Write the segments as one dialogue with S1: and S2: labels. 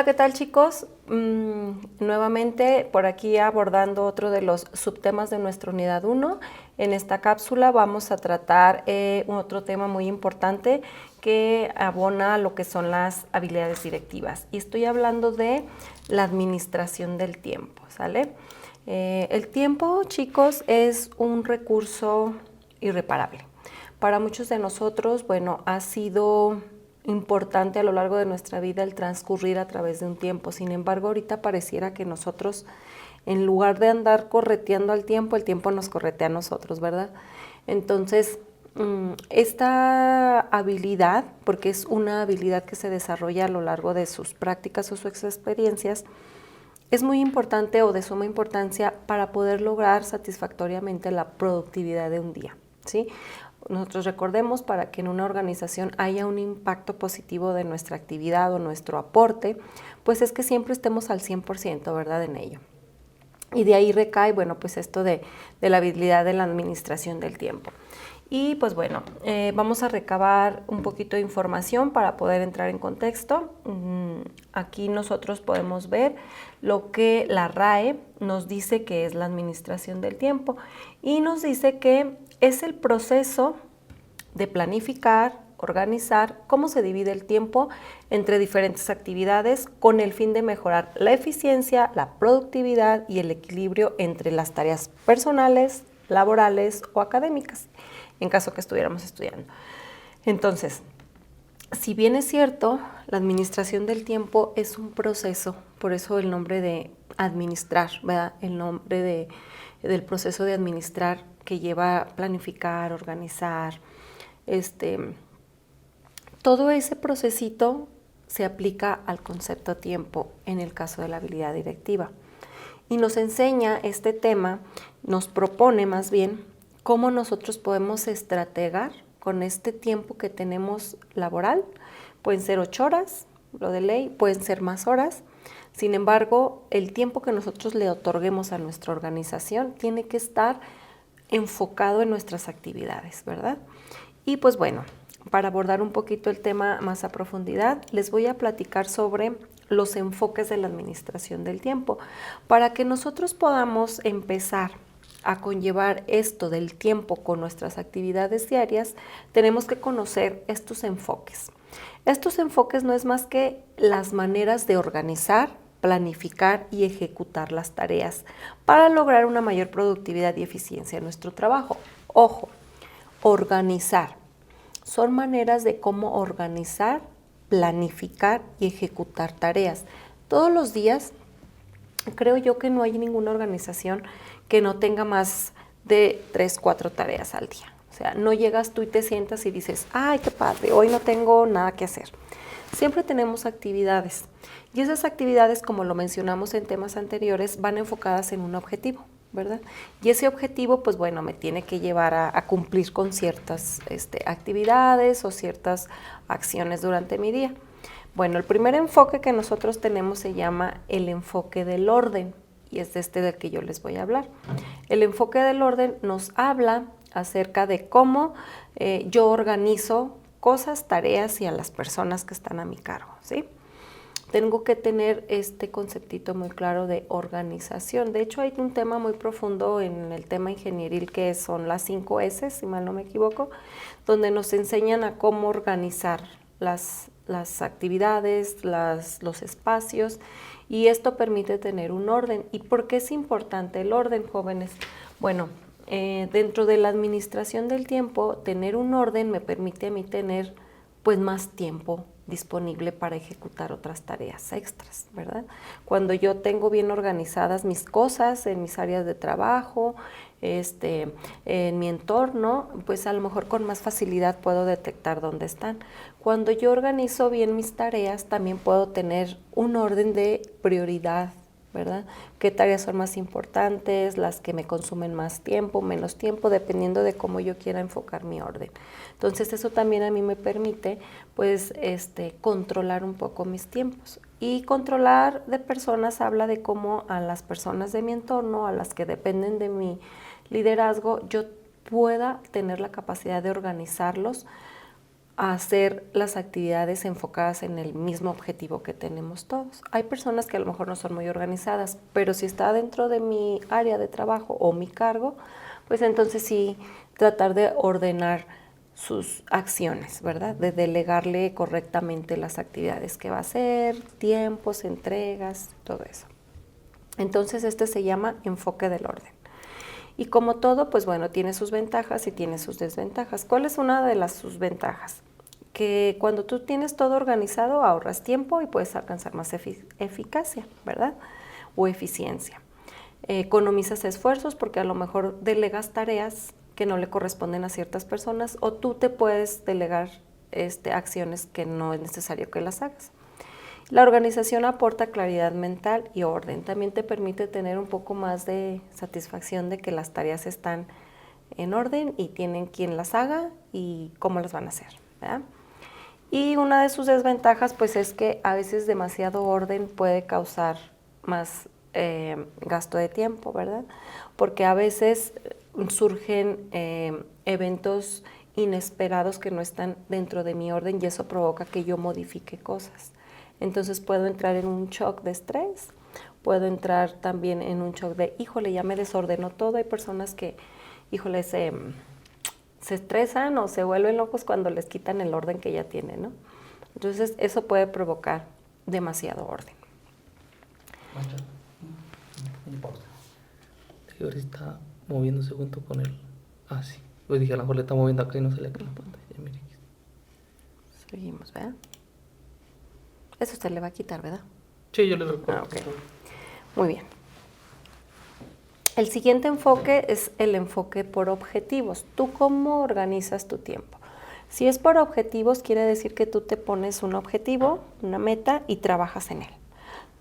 S1: Hola, ¿qué tal, chicos? Nuevamente por aquí abordando otro de los subtemas de nuestra unidad 1. En esta cápsula vamos a tratar otro tema muy importante que abona lo que son las habilidades directivas. Y estoy hablando de la administración del tiempo, ¿sale? El tiempo, chicos, es un recurso irreparable. Para muchos de nosotros, bueno, ha sido importante a lo largo de nuestra vida el transcurrir a través de un tiempo. Sin embargo, ahorita pareciera que nosotros, en lugar de andar correteando al tiempo, el tiempo nos corretea a nosotros, ¿verdad? Entonces, esta habilidad, porque es una habilidad que se desarrolla a lo largo de sus prácticas o sus experiencias, es muy importante o de suma importancia para poder lograr satisfactoriamente la productividad de un día, ¿sí? Nosotros recordemos, para que en una organización haya un impacto positivo de nuestra actividad o nuestro aporte, pues es que siempre estemos al 100%, ¿verdad?, en ello. Y de ahí recae, bueno, pues esto de la habilidad de la administración del tiempo. Y pues bueno, vamos a recabar un poquito de información para poder entrar en contexto. Aquí nosotros podemos ver lo que la RAE nos dice que es la administración del tiempo y nos dice que es el proceso de planificar, organizar cómo se divide el tiempo entre diferentes actividades con el fin de mejorar la eficiencia, la productividad y el equilibrio entre las tareas personales, laborales o académicas, en caso que estuviéramos estudiando. Entonces, si bien es cierto, la administración del tiempo es un proceso, por eso el nombre de administrar, ¿verdad? El nombre del proceso de administrar que lleva a planificar, organizar, todo ese procesito se aplica al concepto tiempo en el caso de la habilidad directiva. Y nos enseña este tema, nos propone más bien cómo nosotros podemos estrategar con este tiempo que tenemos laboral. Pueden ser 8 horas, lo de ley, pueden ser más horas. Sin embargo, el tiempo que nosotros le otorguemos a nuestra organización tiene que estar enfocado en nuestras actividades, ¿verdad? Y pues bueno, para abordar un poquito el tema más a profundidad, les voy a platicar sobre los enfoques de la administración del tiempo. Para que nosotros podamos empezar a conllevar esto del tiempo con nuestras actividades diarias, tenemos que conocer estos enfoques. Estos enfoques no es más que las maneras de organizar, planificar y ejecutar las tareas para lograr una mayor productividad y eficiencia en nuestro trabajo. Ojo, organizar. Son maneras de cómo organizar, planificar y ejecutar tareas. Todos los días, creo yo que no hay ninguna organización que no tenga más de 3, 4 tareas al día. O sea, no llegas tú y te sientas y dices, ¡ay, qué padre! Hoy no tengo nada que hacer. Siempre tenemos actividades y esas actividades, como lo mencionamos en temas anteriores, van enfocadas en un objetivo, ¿verdad? Y ese objetivo, pues bueno, me tiene que llevar a cumplir con ciertas actividades o ciertas acciones durante mi día. Bueno, el primer enfoque que nosotros tenemos se llama el enfoque del orden y es del que yo les voy a hablar. El enfoque del orden nos habla acerca de cómo yo organizo cosas, tareas y a las personas que están a mi cargo, ¿sí? Tengo que tener este conceptito muy claro de organización. De hecho, hay un tema muy profundo en el tema ingenieril que son las 5 S, si mal no me equivoco, donde nos enseñan a cómo organizar las actividades, los espacios, y esto permite tener un orden. ¿Y por qué es importante el orden, jóvenes? Bueno, dentro de la administración del tiempo, tener un orden me permite a mí tener pues más tiempo disponible para ejecutar otras tareas extras, ¿verdad? Cuando yo tengo bien organizadas mis cosas en mis áreas de trabajo, en mi entorno, pues a lo mejor con más facilidad puedo detectar dónde están. Cuando yo organizo bien mis tareas, también puedo tener un orden de prioridad, ¿verdad? ¿Qué tareas son más importantes? Las que me consumen más tiempo, menos tiempo, dependiendo de cómo yo quiera enfocar mi orden. Entonces eso también a mí me permite pues controlar un poco mis tiempos. Y controlar de personas habla de cómo a las personas de mi entorno, a las que dependen de mi liderazgo, yo pueda tener la capacidad de organizarlos a hacer las actividades enfocadas en el mismo objetivo que tenemos todos. Hay personas que a lo mejor no son muy organizadas, pero si está dentro de mi área de trabajo o mi cargo, pues entonces sí tratar de ordenar sus acciones, ¿verdad? De delegarle correctamente las actividades que va a hacer, tiempos, entregas, todo eso. Entonces este se llama enfoque del orden. Y como todo, pues bueno, tiene sus ventajas y tiene sus desventajas. ¿Cuál es una de sus ventajas? Que cuando tú tienes todo organizado ahorras tiempo y puedes alcanzar más eficacia, ¿verdad? O eficiencia. Economizas esfuerzos porque a lo mejor delegas tareas que no le corresponden a ciertas personas o tú te puedes delegar acciones que no es necesario que las hagas. La organización aporta claridad mental y orden. También te permite tener un poco más de satisfacción de que las tareas están en orden y tienen quien las haga y cómo las van a hacer, ¿verdad? Y una de sus desventajas pues es que a veces demasiado orden puede causar más gasto de tiempo, ¿verdad? Porque a veces surgen eventos inesperados que no están dentro de mi orden y eso provoca que yo modifique cosas. Entonces puedo entrar en un shock de estrés, puedo entrar también en un shock de, híjole, ya me desordenó todo. Hay personas que, híjole, se estresan o se vuelven locos cuando les quitan el orden que ya tienen, ¿no? Entonces eso puede provocar demasiado orden.
S2: No importa. Y ahora está moviéndose junto con él. Ah, sí. Pues dije, a lo mejor le está moviendo acá y no se le cae la pantalla. Mire.
S1: Seguimos, ¿verdad? Eso se le va a quitar, ¿verdad?
S2: Sí, yo le recuerdo.
S1: Okay. Muy bien. El siguiente enfoque es el enfoque por objetivos. ¿Tú cómo organizas tu tiempo? Si es por objetivos, quiere decir que tú te pones un objetivo, una meta y trabajas en él.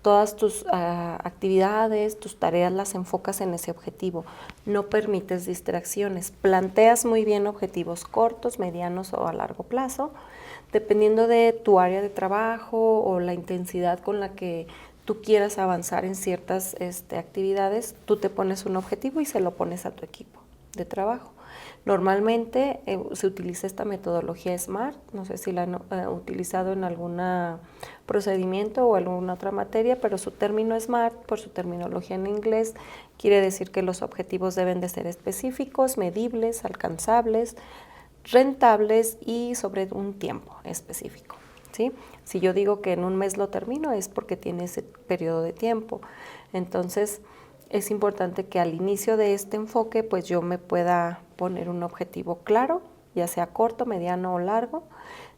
S1: Todas tus actividades, tus tareas las enfocas en ese objetivo. No permites distracciones. Planteas muy bien objetivos cortos, medianos o a largo plazo. Dependiendo de tu área de trabajo o la intensidad con la que tú quieras avanzar en ciertas actividades, tú te pones un objetivo y se lo pones a tu equipo de trabajo. Normalmente se utiliza esta metodología SMART, no sé si la han utilizado en algún procedimiento o alguna otra materia, pero su término SMART, por su terminología en inglés, quiere decir que los objetivos deben de ser específicos, medibles, alcanzables, rentables y sobre un tiempo específico, ¿sí? Si yo digo que en un mes lo termino es porque tiene ese periodo de tiempo. Entonces, es importante que al inicio de este enfoque, pues yo me pueda poner un objetivo claro, ya sea corto, mediano o largo.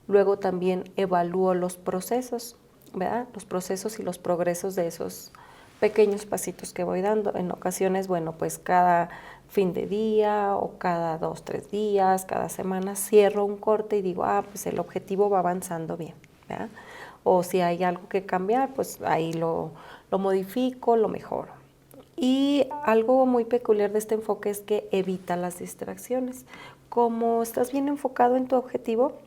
S1: Luego también evalúo los procesos, ¿verdad? Los procesos y los progresos de esos pequeños pasitos que voy dando. En ocasiones, bueno, pues cada fin de día o cada 2, 3 días, cada semana cierro un corte y digo, pues el objetivo va avanzando bien, ¿verdad? O si hay algo que cambiar, pues ahí lo modifico, lo mejoro. Y algo muy peculiar de este enfoque es que evita las distracciones. Como estás bien enfocado en tu objetivo,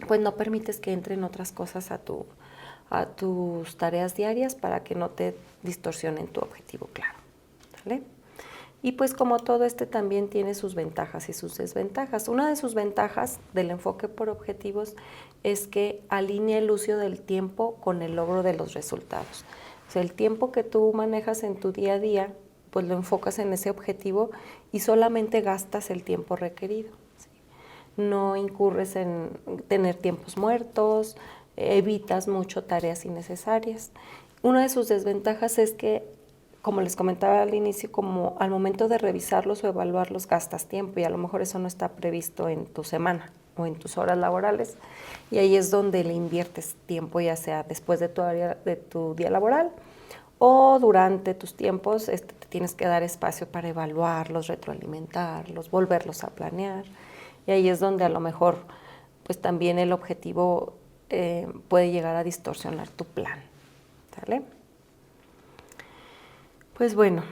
S1: pues no permites que entren otras cosas a tus tareas diarias para que no te distorsionen tu objetivo claro, ¿vale? Y pues como todo también tiene sus ventajas y sus desventajas. Una de sus ventajas del enfoque por objetivos es que alinea el uso del tiempo con el logro de los resultados. O sea, el tiempo que tú manejas en tu día a día, pues lo enfocas en ese objetivo y solamente gastas el tiempo requerido, ¿sí? No incurres en tener tiempos muertos, evitas mucho tareas innecesarias. Una de sus desventajas es que, como les comentaba al inicio, como al momento de revisarlos o evaluarlos gastas tiempo y a lo mejor eso no está previsto en tu semana o en tus horas laborales y ahí es donde le inviertes tiempo, ya sea después de tu día laboral o durante tus tiempos te tienes que dar espacio para evaluarlos, retroalimentarlos, volverlos a planear y ahí es donde a lo mejor pues también el objetivo puede llegar a distorsionar tu plan, ¿sale? Pues bueno,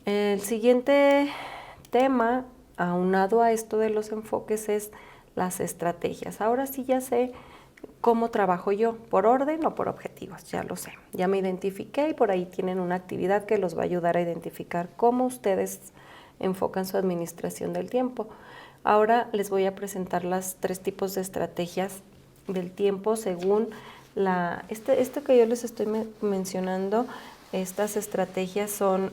S1: el siguiente tema, aunado a esto de los enfoques, es las estrategias. Ahora sí ya sé cómo trabajo yo, por orden o por objetivos, ya lo sé. Ya me identifiqué y por ahí tienen una actividad que los va a ayudar a identificar cómo ustedes enfocan su administración del tiempo. Ahora les voy a presentar las 3 tipos de estrategias del tiempo según esto que yo les estoy mencionando. Estas estrategias son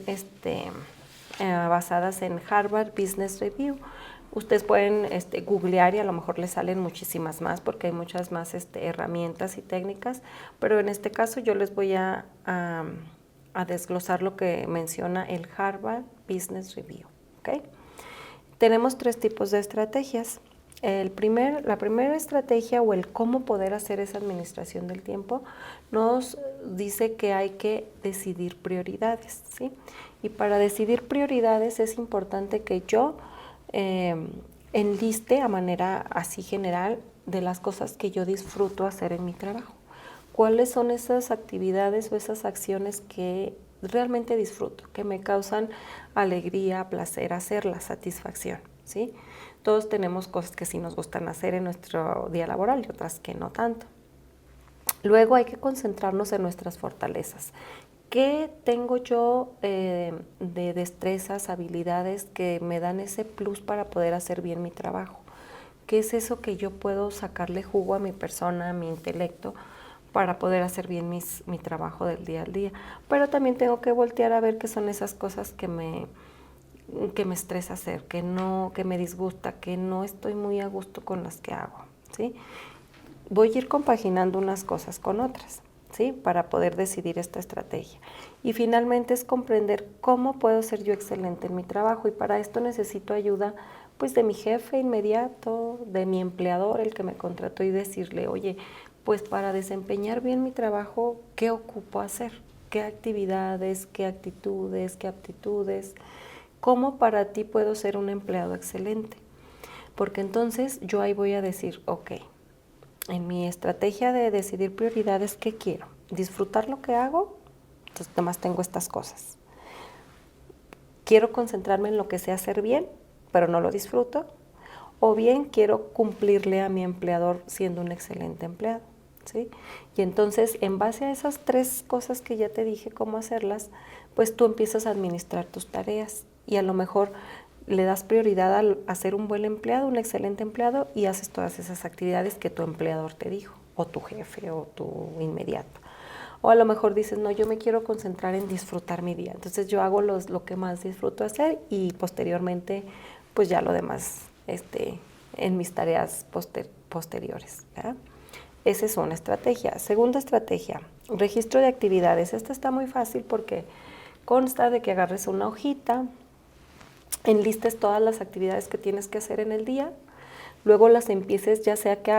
S1: basadas en Harvard Business Review. Ustedes pueden googlear y a lo mejor les salen muchísimas más porque hay muchas más herramientas y técnicas, pero en este caso yo les voy a desglosar lo que menciona el Harvard Business Review. ¿Okay? Tenemos 3 tipos de estrategias. La primera estrategia o el cómo poder hacer esa administración del tiempo nos dice que hay que decidir prioridades, ¿sí? Y para decidir prioridades es importante que yo enliste a manera así general de las cosas que yo disfruto hacer en mi trabajo. ¿Cuáles son esas actividades o esas acciones que realmente disfruto, que me causan alegría, placer hacerla, satisfacción, ¿sí? Todos tenemos cosas que sí nos gustan hacer en nuestro día laboral y otras que no tanto. Luego hay que concentrarnos en nuestras fortalezas. ¿Qué tengo yo de destrezas, habilidades que me dan ese plus para poder hacer bien mi trabajo? ¿Qué es eso que yo puedo sacarle jugo a mi persona, a mi intelecto, para poder hacer bien mi trabajo del día al día? Pero también tengo que voltear a ver qué son esas cosas que me estresa hacer, que me disgusta, que no estoy muy a gusto con las que hago, ¿sí? Voy a ir compaginando unas cosas con otras, ¿sí? Para poder decidir esta estrategia. Y finalmente es comprender cómo puedo ser yo excelente en mi trabajo, y para esto necesito ayuda pues de mi jefe inmediato, de mi empleador, el que me contrató, y decirle, oye, pues para desempeñar bien mi trabajo, ¿qué ocupo hacer? ¿Qué actividades, qué actitudes, qué aptitudes? ¿Cómo para ti puedo ser un empleado excelente? Porque entonces yo ahí voy a decir, ok, en mi estrategia de decidir prioridades, ¿qué quiero? ¿Disfrutar lo que hago? Entonces, además tengo estas cosas. ¿Quiero concentrarme en lo que sé hacer bien, pero no lo disfruto? O bien quiero cumplirle a mi empleador siendo un excelente empleado, ¿sí? Y entonces, en base a esas 3 cosas que ya te dije cómo hacerlas, pues tú empiezas a administrar tus tareas y a lo mejor le das prioridad a ser un buen empleado, un excelente empleado, y haces todas esas actividades que tu empleador te dijo, o tu jefe, o tu inmediato. O a lo mejor dices, no, yo me quiero concentrar en disfrutar mi día. Entonces yo hago lo que más disfruto hacer y posteriormente, pues ya lo demás en mis tareas posteriores, ¿verdad? Esa es una estrategia. Segunda estrategia, registro de actividades. Esta está muy fácil porque consta de que agarres una hojita, enlistes todas las actividades que tienes que hacer en el día, luego las empieces ya sea que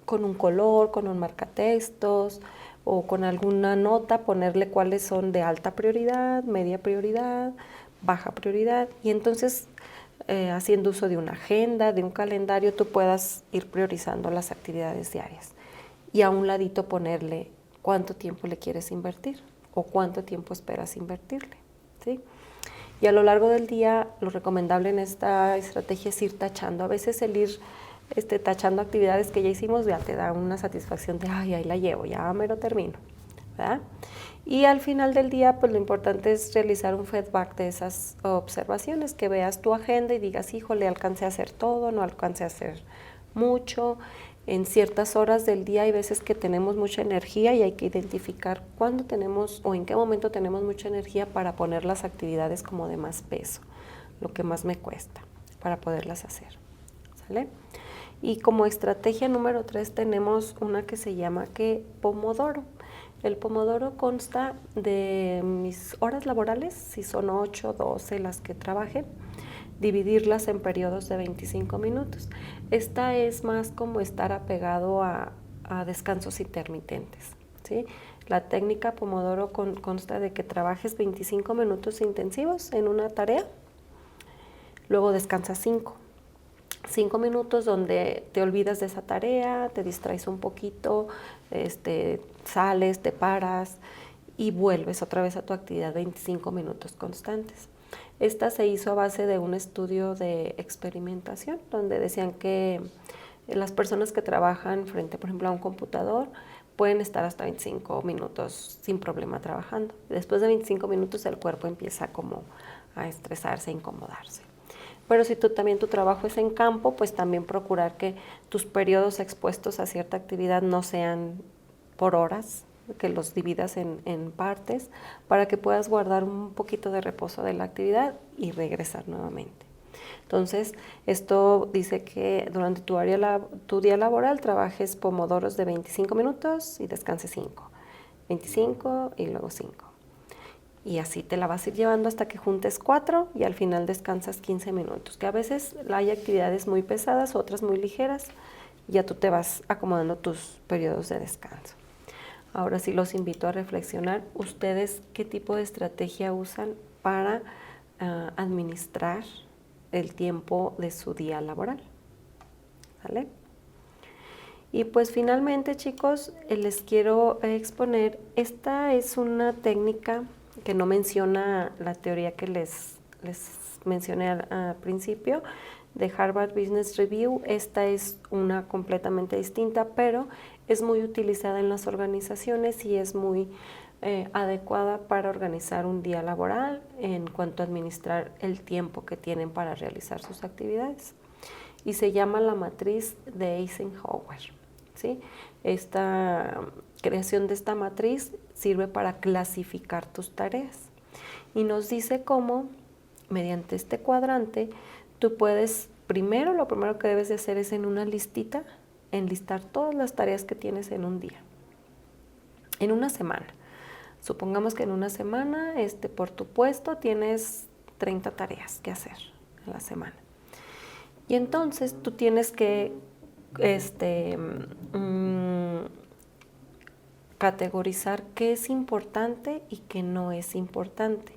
S1: con un color, con un marcatextos o con alguna nota, ponerle cuáles son de alta prioridad, media prioridad, baja prioridad, y entonces haciendo uso de una agenda, de un calendario, tú puedas ir priorizando las actividades diarias y a un ladito ponerle cuánto tiempo le quieres invertir o cuánto tiempo esperas invertirle, ¿sí? Y a lo largo del día, lo recomendable en esta estrategia es ir tachando. A veces el ir tachando actividades que ya hicimos ya te da una satisfacción de, ay, ahí la llevo, ya me lo termino, ¿verdad? Y al final del día, pues lo importante es realizar un feedback de esas observaciones, que veas tu agenda y digas, híjole, alcancé a hacer todo, no alcancé a hacer mucho. En ciertas horas del día hay veces que tenemos mucha energía y hay que identificar cuándo tenemos o en qué momento tenemos mucha energía para poner las actividades como de más peso, lo que más me cuesta para poderlas hacer, ¿sale? Y como estrategia número 3 tenemos una que se llama Pomodoro. El Pomodoro consta de mis horas laborales, si son 8, 12 las que trabaje, dividirlas en periodos de 25 minutos. Esta es más como estar apegado a descansos intermitentes, ¿sí? La técnica Pomodoro consta de que trabajes 25 minutos intensivos en una tarea, luego descansas 5 minutos donde te olvidas de esa tarea, te distraes un poquito, sales, te paras y vuelves otra vez a tu actividad 25 minutos constantes. Esta se hizo a base de un estudio de experimentación donde decían que las personas que trabajan frente, por ejemplo, a un computador pueden estar hasta 25 minutos sin problema trabajando. Después de 25 minutos el cuerpo empieza como a estresarse, a incomodarse. Pero si tú también tu trabajo es en campo, pues también procurar que tus periodos expuestos a cierta actividad no sean por horas, que los dividas en partes para que puedas guardar un poquito de reposo de la actividad y regresar nuevamente. Entonces, esto dice que durante tu día laboral trabajes pomodoros de 25 minutos y descanses 5. 25 y luego 5. Y así te la vas a ir llevando hasta que juntes 4 y al final descansas 15 minutos, que a veces hay actividades muy pesadas, otras muy ligeras, y ya tú te vas acomodando tus periodos de descanso. Ahora sí los invito a reflexionar, ustedes qué tipo de estrategia usan para administrar el tiempo de su día laboral. ¿Vale? Y pues finalmente, chicos, les quiero exponer, esta es una técnica que no menciona la teoría que les mencioné al principio de Harvard Business Review. Esta es una completamente distinta, pero es muy utilizada en las organizaciones y es muy adecuada para organizar un día laboral en cuanto a administrar el tiempo que tienen para realizar sus actividades. Y se llama la matriz de Eisenhower. ¿Sí? Esta creación de esta matriz sirve para clasificar tus tareas y nos dice cómo, mediante este cuadrante, tú puedes, lo primero que debes de hacer es en una listita, enlistar todas las tareas que tienes en un día, en una semana. Supongamos que en una semana, por tu puesto, tienes 30 tareas que hacer en la semana. Y entonces tú tienes que categorizar qué es importante y qué no es importante.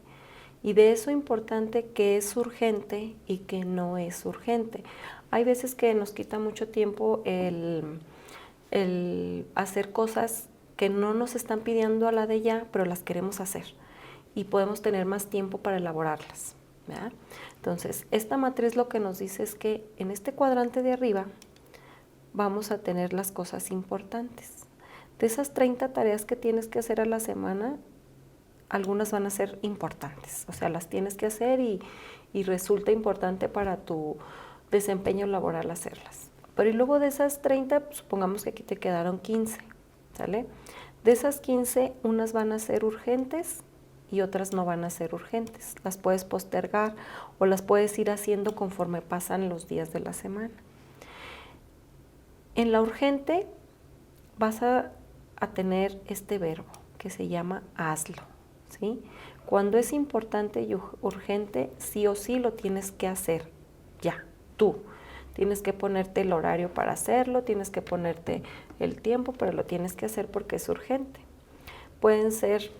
S1: Y de eso importante, qué es urgente y qué no es urgente. Hay veces que nos quita mucho tiempo el hacer cosas que no nos están pidiendo a la de ya, pero las queremos hacer. Y podemos tener más tiempo para elaborarlas, ¿verdad? Entonces, esta matriz lo que nos dice es que en este cuadrante de arriba vamos a tener las cosas importantes. De esas 30 tareas que tienes que hacer a la semana, algunas van a ser importantes, o sea, las tienes que hacer y resulta importante para tu desempeño laboral hacerlas. Pero y luego de esas 30, supongamos que aquí te quedaron 15, ¿sale? De esas 15, unas van a ser urgentes y otras no van a ser urgentes. Las puedes postergar o las puedes ir haciendo conforme pasan los días de la semana. En la urgente vas a tener este verbo que se llama hazlo, ¿sí? Cuando es importante y urgente, sí o sí lo tienes que hacer ya, tú. Tienes que ponerte el horario para hacerlo, tienes que ponerte el tiempo, pero lo tienes que hacer porque es urgente. Pueden ser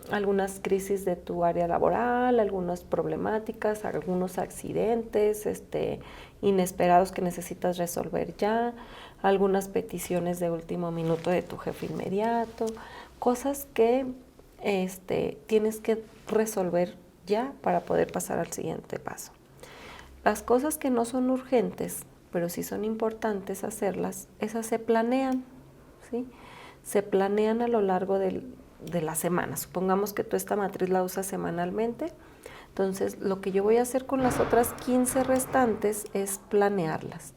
S1: algunas crisis de tu área laboral, algunas problemáticas, algunos accidentes inesperados que necesitas resolver ya, algunas peticiones de último minuto de tu jefe inmediato, cosas que tienes que resolver ya para poder pasar al siguiente paso. Las cosas que no son urgentes, pero sí son importantes hacerlas, esas se planean, ¿sí? Se planean a lo largo de la semana. Supongamos que tú esta matriz la usas semanalmente, entonces lo que yo voy a hacer con las otras 15 restantes es planearlas.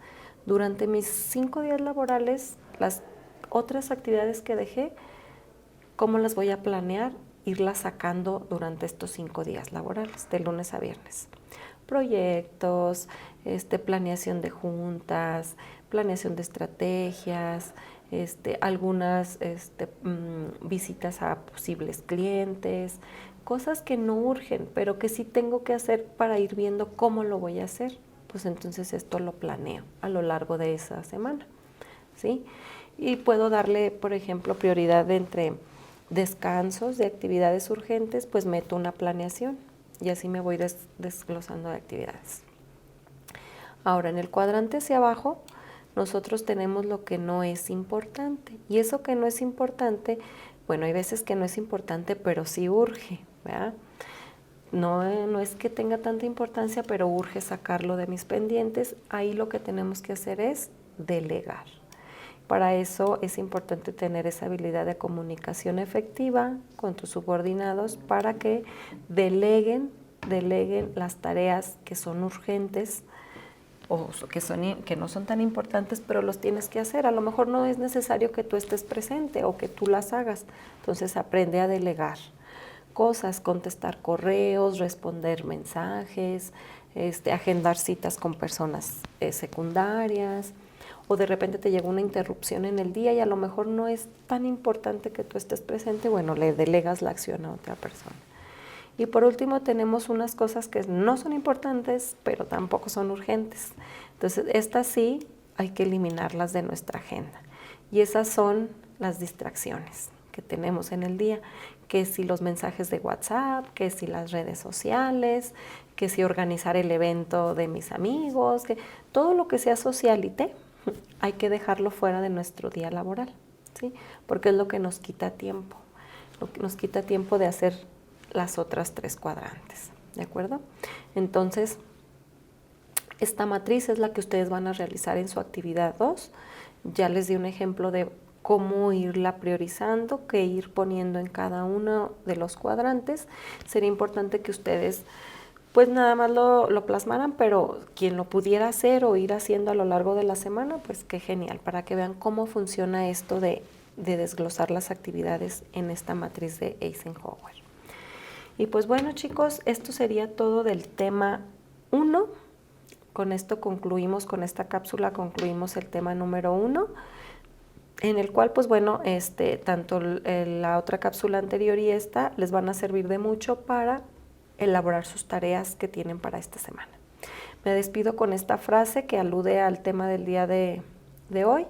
S1: Durante mis 5 días laborales, las otras actividades que dejé, ¿cómo las voy a planear? Irlas sacando durante estos 5 días laborales, de lunes a viernes. Proyectos, planeación de juntas, planeación de estrategias, algunas visitas a posibles clientes, cosas que no urgen, pero que sí tengo que hacer para ir viendo cómo lo voy a hacer. Pues entonces esto lo planeo a lo largo de esa semana, ¿sí? Y puedo darle, por ejemplo, prioridad entre descansos de actividades urgentes, pues meto una planeación y así me voy desglosando de actividades. Ahora, en el cuadrante hacia abajo, nosotros tenemos lo que no es importante. Y eso que no es importante, bueno, hay veces que no es importante, pero sí urge, ¿verdad? No es que tenga tanta importancia, pero urge sacarlo de mis pendientes. Ahí lo que tenemos que hacer es delegar. Para eso es importante tener esa habilidad de comunicación efectiva con tus subordinados para que deleguen deleguen las tareas que son urgentes o que no son tan importantes, pero los tienes que hacer. A lo mejor no es necesario que tú estés presente o que tú las hagas. Entonces aprende a delegar cosas, contestar correos, responder mensajes, agendar citas con personas secundarias, o de repente te llega una interrupción en el día y a lo mejor no es tan importante que tú estés presente, bueno, le delegas la acción a otra persona. Y por último tenemos unas cosas que no son importantes, pero tampoco son urgentes. Entonces, estas sí hay que eliminarlas de nuestra agenda. Y esas son las distracciones que tenemos en el día, que si los mensajes de WhatsApp, que si las redes sociales, que si organizar el evento de mis amigos, que todo lo que sea socialité, hay que dejarlo fuera de nuestro día laboral, ¿sí? Porque es lo que nos quita tiempo, lo que nos quita tiempo de hacer las otras 3 cuadrantes, ¿de acuerdo? Entonces, esta matriz es la que ustedes van a realizar en su actividad 2. Ya les di un ejemplo de cómo irla priorizando, qué ir poniendo en cada uno de los cuadrantes. Sería importante que ustedes pues nada más lo plasmaran, pero quien lo pudiera hacer o ir haciendo a lo largo de la semana, pues qué genial, para que vean cómo funciona esto de desglosar las actividades en esta matriz de Eisenhower. Y pues bueno, chicos, esto sería todo del tema 1. Con esto concluimos, con esta cápsula concluimos el tema número 1, en el cual, pues bueno, tanto la otra cápsula anterior y esta les van a servir de mucho para elaborar sus tareas que tienen para esta semana. Me despido con esta frase que alude al tema del día de hoy.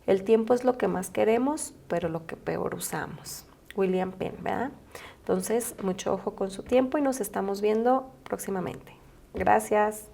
S1: El tiempo es lo que más queremos, pero lo que peor usamos. William Penn, ¿verdad? Entonces, mucho ojo con su tiempo y nos estamos viendo próximamente. Gracias.